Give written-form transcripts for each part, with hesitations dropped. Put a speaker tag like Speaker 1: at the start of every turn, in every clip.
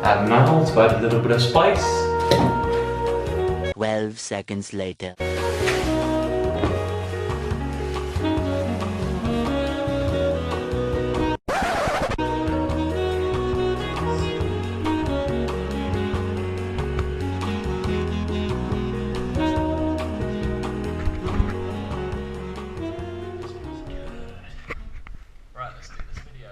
Speaker 1: Add malt to add a little bit of spice.
Speaker 2: 12 seconds later.
Speaker 1: Right, let's do this video.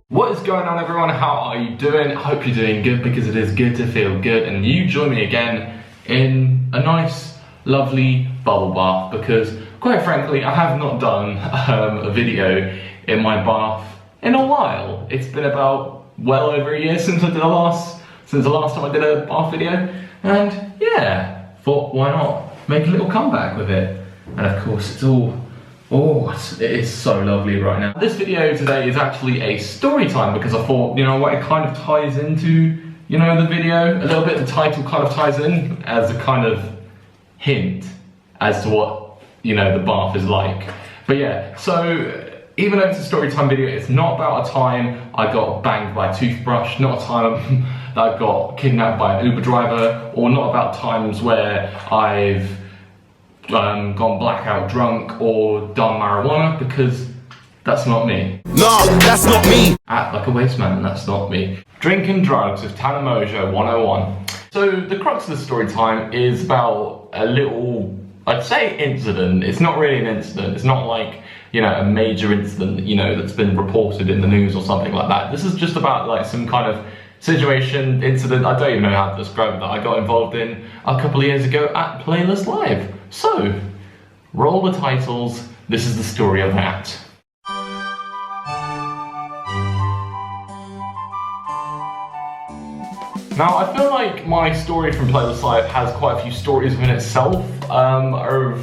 Speaker 1: What is going on, everyone? How are you doing? I hope you're doing good, because it is good to feel good, and you join me again in a nice, lovely bubble bath, because quite frankly, I have not done a video in my bath in a while. It's been about well over a year since the last time I did a bath video, and yeah, thought why not make a little comeback with it. And of course it's all, it is so lovely right now. This video today is actually a story time, because I thought, you know what, it kind of ties into, you know, the video a little bit. The title kind of ties in as a kind of hint as to what, you know, the bath is like. But yeah, so even though it's a story time video, it's not about a time I got banged by a toothbrush, not a time that I got kidnapped by an Uber driver, or not about times where I've gone blackout drunk or done marijuana, because that's not me.
Speaker 3: No, that's not me.
Speaker 1: Act like a waste man, that's not me. Drinking drugs with Tana Mojo 101. So the crux of the story time is about a little, I'd say, incident. It's not really an incident. It's not like, you know, a major incident, you know, that's been reported in the news or something like that. This is just about like some kind of situation, incident, I don't even know how to describe it, that I got involved in a couple of years ago at Playlist Live. So, roll the titles, this is the story of that. Now, I feel like my story from Playlist Live has quite a few stories within itself. I've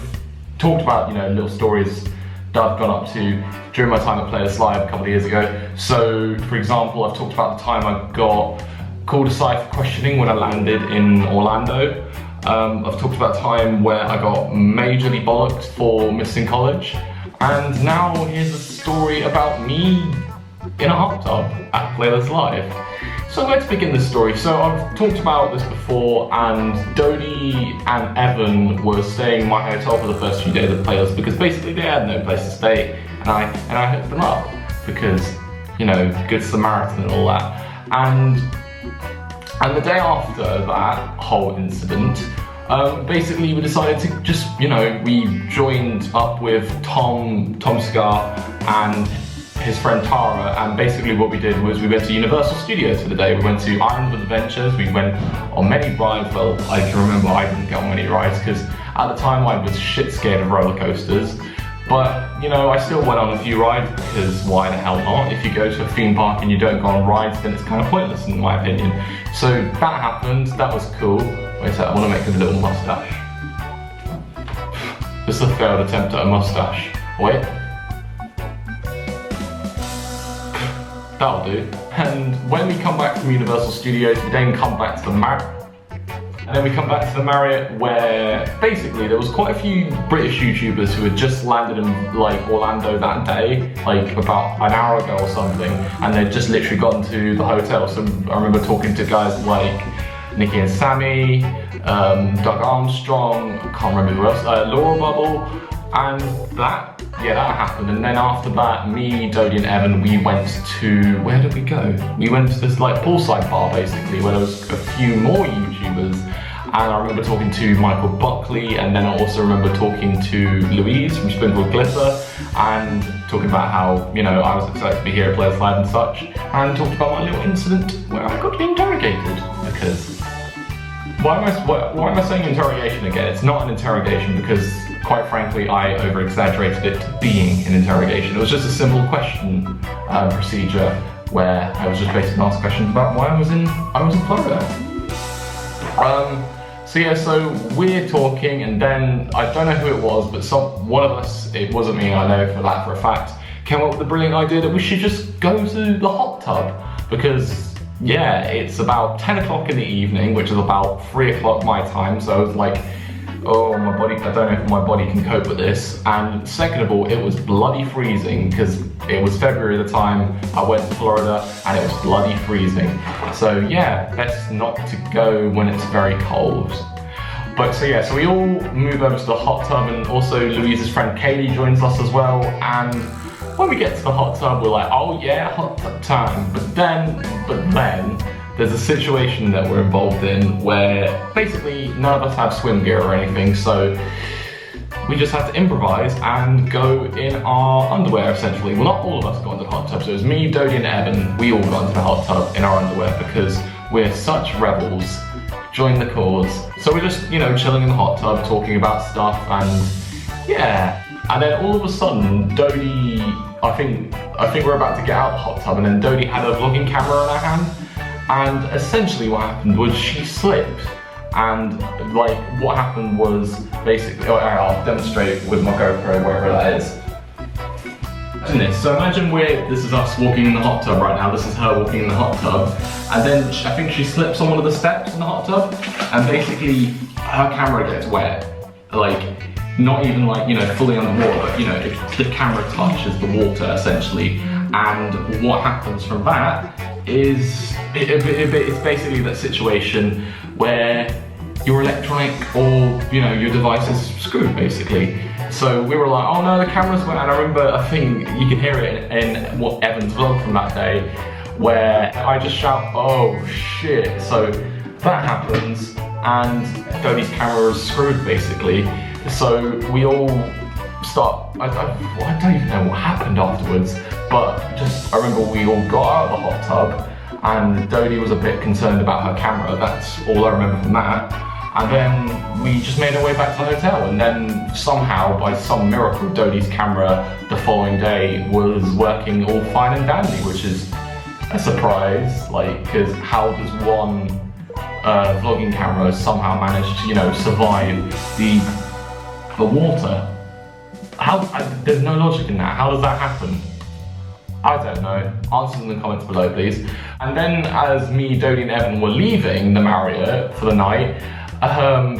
Speaker 1: talked about, you know, little stories that I've gone up to during my time at Playlist Live a couple of years ago. So, for example, I've talked about the time I got called aside for questioning when I landed in Orlando. I've talked about a time where I got majorly bollocked for missing college. And now here's a story about me in a hot tub at Playlist Live. So where to begin this story? So I've talked about this before, and Dodie and Evan were staying in my hotel for the first few days of Playlist, because basically they had no place to stay, and I hooked them up, because, you know, good Samaritan and all that. And the day after that whole incident, basically we decided to just, you know, we joined up with Tom Scar and his friend Tara, and basically what we did was we went to Universal Studios for the day. We went to Islands of Adventures, we went on many rides. Well, I can remember I didn't get on many rides, because at the time I was shit scared of roller coasters. But, you know, I still went on a few rides, because why the hell not? If you go to a theme park and you don't go on rides, then it's kind of pointless in my opinion. So that happened, that was cool. Wait a sec, I want to make a little mustache. This is a failed attempt at a mustache. Wait. That'll do. And when we come back from Universal Studios, we then come back to the Marriott, where basically there was quite a few British YouTubers who had just landed in like Orlando that day, like about an hour ago or something, and they'd just literally gotten to the hotel. So I remember talking to guys like Nikki and Sammy, Doug Armstrong, I can't remember who else, Laura Bubble, and that happened. And then after that, me, Dodie and Evan, we went to, where did we go? We went to this like poolside bar basically, where there was a few more YouTubers. And I remember talking to Michael Buckley, and then I also remember talking to Louise from Sprinkled Glitter, and talking about how, you know, I was excited to be here at Playlist Live and such, and talked about my little incident where I got interrogated, because why am I saying interrogation again? It's not an interrogation, because quite frankly I over-exaggerated it to being an interrogation. It was just a simple question procedure where I was just basically asked questions about why I was in Florida. So yeah, so we're talking, and then I don't know who it was, but one of us, it wasn't me, I know for a fact, came up with the brilliant idea that we should just go to the hot tub, because yeah, it's about 10 o'clock in the evening, which is about 3 o'clock my time, so I was like, oh, my body, I don't know if my body can cope with this. And second of all, it was bloody freezing, because it was February at the time I went to Florida, and it was bloody freezing. So yeah, best not to go when it's very cold. But so yeah, so we all move over to the hot tub, and also Louise's friend Kaylee joins us as well. And when we get to the hot tub, we're like, oh yeah, hot tub time. But then, there's a situation that we're involved in where basically none of us have swim gear or anything, so we just had to improvise and go in our underwear essentially. Well, not all of us got into the hot tub, so it was me, Dodie and Evan, we all got into the hot tub in our underwear because we're such rebels. Join the cause. So we're just, you know, chilling in the hot tub, talking about stuff, and yeah. And then all of a sudden, Dodie, I think we're about to get out of the hot tub, and then Dodie had a vlogging camera in her hand. And essentially what happened was she slipped, and like what happened was basically, I'll demonstrate with my GoPro, wherever that is. Imagine this, so imagine this is us walking in the hot tub right now, this is her walking in the hot tub, and then I think she slips on one of the steps in the hot tub, and basically her camera gets wet, like not even like, you know, fully underwater, but you know, the camera touches the water essentially, and what happens from that is it's basically that situation where your electronic or, you know, your device is screwed basically. So we were like, oh no, the camera's wet. And I remember, I think you can hear it in what Evan's vlog from that day, where I just shout, oh shit. So that happens, and Dodie's camera is screwed basically. So we all start, I don't even know what happened afterwards, but I remember we all got out of the hot tub, and Dodie was a bit concerned about her camera. That's all I remember from that. And then we just made our way back to the hotel, and then somehow, by some miracle, Dodie's camera the following day was working all fine and dandy, which is a surprise, like, because how does one vlogging camera somehow manage to, you know, survive the water? There's no logic in that. How does that happen? I don't know. Answers in the comments below, please. And then as me, Dodie and Evan were leaving the Marriott for the night,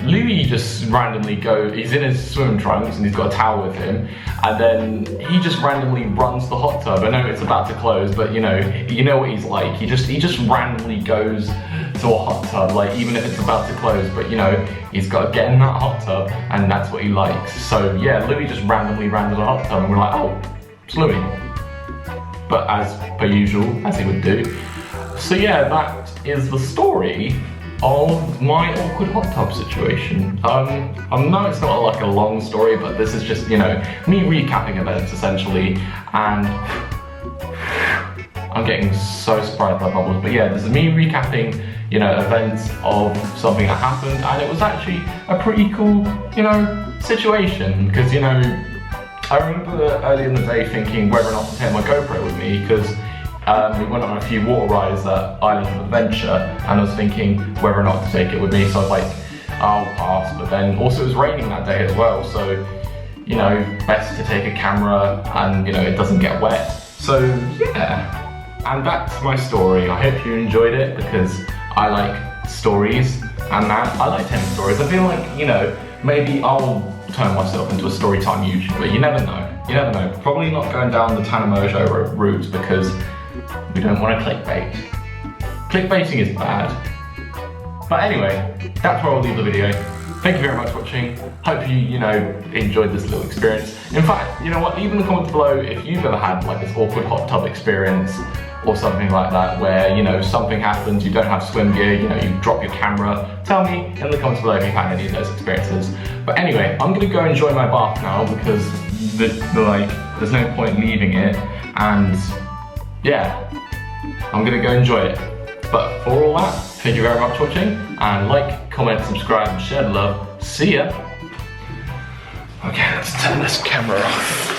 Speaker 1: Louis just randomly he's in his swim trunks and he's got a towel with him, and then he just randomly runs the hot tub. I know it's about to close, but you know what he's like. He just randomly goes to a hot tub, like even if it's about to close, but you know, he's got to get in that hot tub, and that's what he likes. So yeah, Louis just randomly ran to the hot tub, and we're like, oh, it's Louis. But as per usual, as he would do. So yeah, that is the story of my awkward hot tub situation. I know it's not like a long story, but this is just, you know, me recapping events essentially, and I'm getting so surprised by bubbles, but yeah, this is me recapping, you know, events of something that happened, and it was actually a pretty cool, you know, situation, because, you know, I remember early in the day thinking whether or not to take my GoPro with me, because we went on a few water rides at Island of Adventure, and I was thinking whether or not to take it with me, so I was like, I'll pass. But then also it was raining that day as well, so, you know, best to take a camera and, you know, it doesn't get wet. So yeah, and that's my story. I hope you enjoyed it, because I like stories and that. I like telling stories. I feel like, you know, maybe I'll turn myself into a Storytime YouTuber. You never know. You never know. Probably not going down the Tana Mojo route, because we don't want to clickbait. Clickbaiting is bad. But anyway, that's where I'll leave the video. Thank you very much for watching. Hope you know, enjoyed this little experience. In fact, you know what, leave in the comments below if you've ever had like this awkward hot tub experience or something like that, where, you know, something happens, you don't have swim gear, you know, you drop your camera. Tell me in the comments below if you've had any of those experiences. But anyway, I'm gonna go enjoy my bath now, because there's no point leaving it, and yeah, I'm gonna go enjoy it. But for all that, thank you very much for watching, and like, comment, subscribe, and share the love. See ya. Okay, let's turn this camera off.